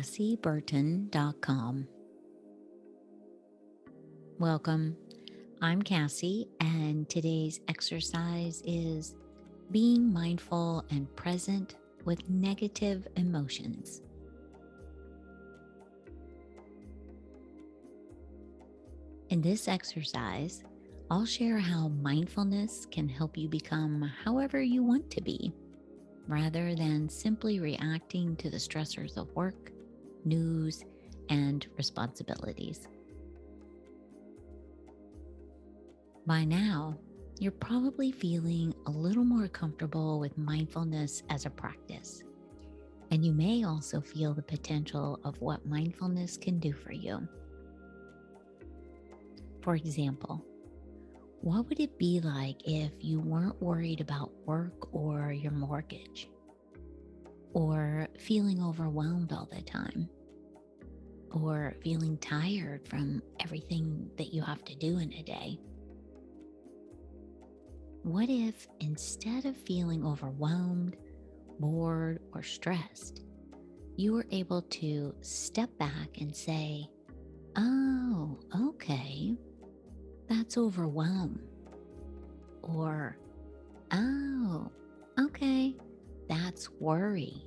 CassieBurton.com. Welcome. I'm Cassie, and today's exercise is being mindful and present with negative emotions. In this exercise, I'll share how mindfulness can help you become however you want to be, rather than simply reacting to the stressors of work, news, and responsibilities. By now, you're probably feeling a little more comfortable with mindfulness as a practice, and you may also feel the potential of what mindfulness can do for you. For example, what would it be like if you weren't worried about work or your mortgage, or feeling overwhelmed all the time, or feeling tired from everything that you have to do in a day? What if instead of feeling overwhelmed, bored, or stressed, you were able to step back and say, "Oh, okay, that's overwhelm." Or, "Oh, okay, that's worry."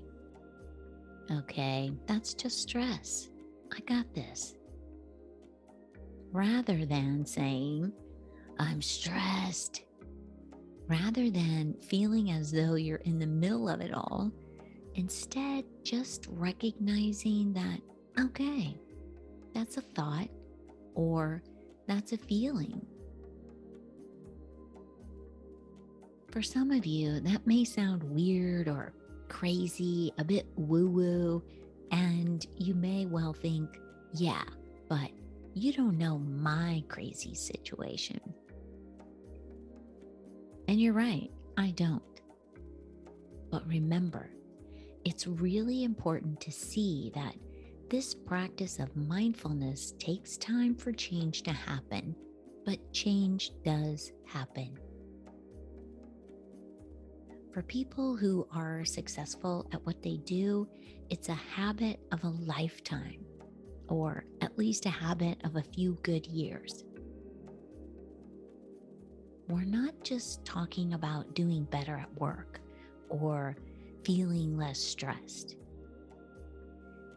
"Okay, that's just stress. I got this." Rather than saying, "I'm stressed," rather than feeling as though you're in the middle of it all, instead just recognizing that, okay, that's a thought or that's a feeling. For some of you, that may sound weird or crazy, a bit woo woo, and you may well think, yeah, but you don't know my crazy situation. And you're right, I don't. But remember, it's really important to see that this practice of mindfulness takes time for change to happen, but change does happen. For people who are successful at what they do, it's a habit of a lifetime, or at least a habit of a few good years. We're not just talking about doing better at work or feeling less stressed.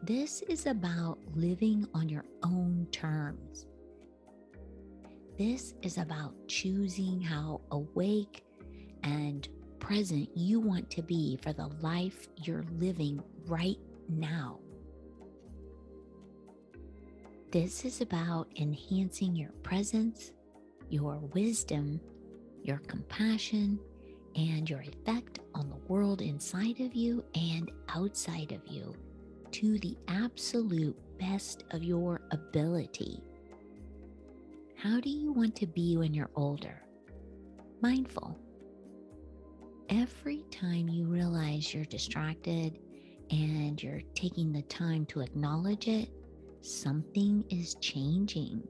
This is about living on your own terms. This is about choosing how awake and present you want to be for the life you're living right now. This is about enhancing your presence, your wisdom, your compassion, and your effect on the world inside of you and outside of you to the absolute best of your ability. How do you want to be when you're older? Mindful. Every time you realize you're distracted and you're taking the time to acknowledge it, something is changing,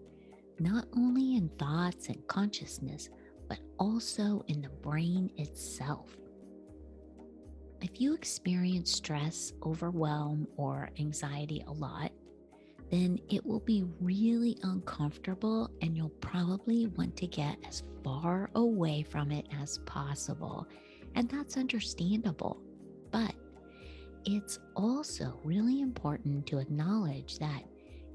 not only in thoughts and consciousness, but also in the brain itself. If you experience stress, overwhelm, or anxiety a lot, then it will be really uncomfortable and you'll probably want to get as far away from it as possible. And that's understandable. But it's also really important to acknowledge that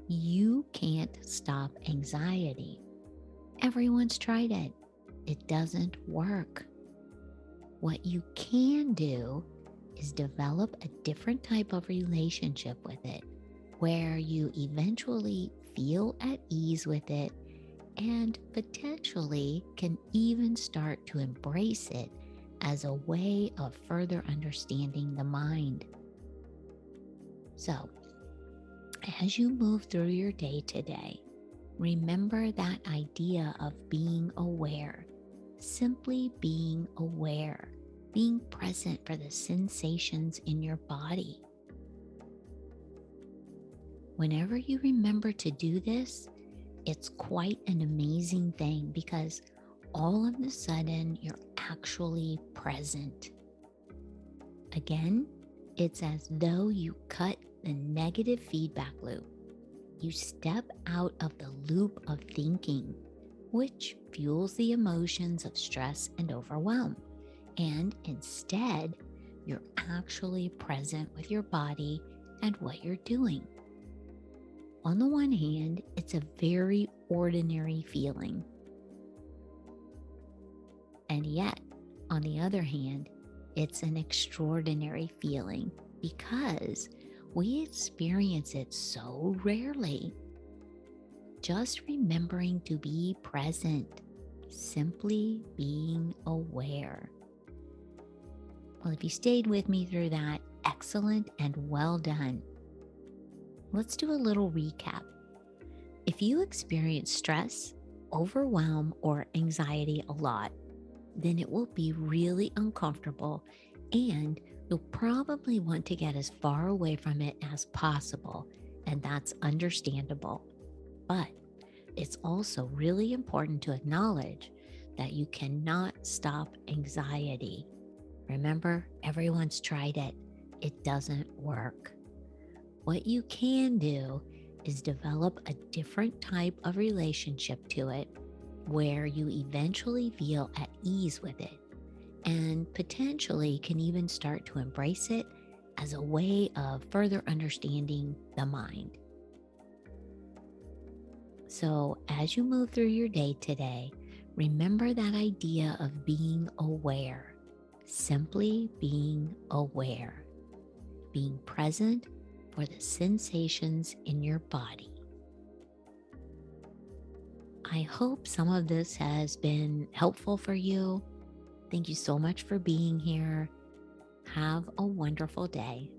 you can't stop anxiety. Everyone's tried it. It doesn't work. What you can do is develop a different type of relationship with it, where you eventually feel at ease with it and potentially can even start to embrace it as a way of further understanding the mind. So, as you move through your day today, remember that idea of being aware, simply being aware, being present for the sensations in your body. Whenever you remember to do this, it's quite an amazing thing because all of a sudden you're actually present. Again, it's as though you cut the negative feedback loop. You step out of the loop of thinking, which fuels the emotions of stress and overwhelm. And instead, you're actually present with your body and what you're doing. On the one hand, it's a very ordinary feeling. And yet, on the other hand, it's an extraordinary feeling because we experience it so rarely. Just remembering to be present, simply being aware. Well, if you stayed with me through that, excellent and well done. Let's do a little recap. If you experience stress, overwhelm, or anxiety a lot, then it will be really uncomfortable and you'll probably want to get as far away from it as possible, and that's understandable. But it's also really important to acknowledge that you cannot stop anxiety. Remember, everyone's tried it. It doesn't work. What you can do is develop a different type of relationship to it where you eventually feel at ease with it and potentially can even start to embrace it as a way of further understanding the mind. So, as you move through your day today, remember that idea of being aware, simply being aware, being present for the sensations in your body. I hope some of this has been helpful for you. Thank you so much for being here. Have a wonderful day.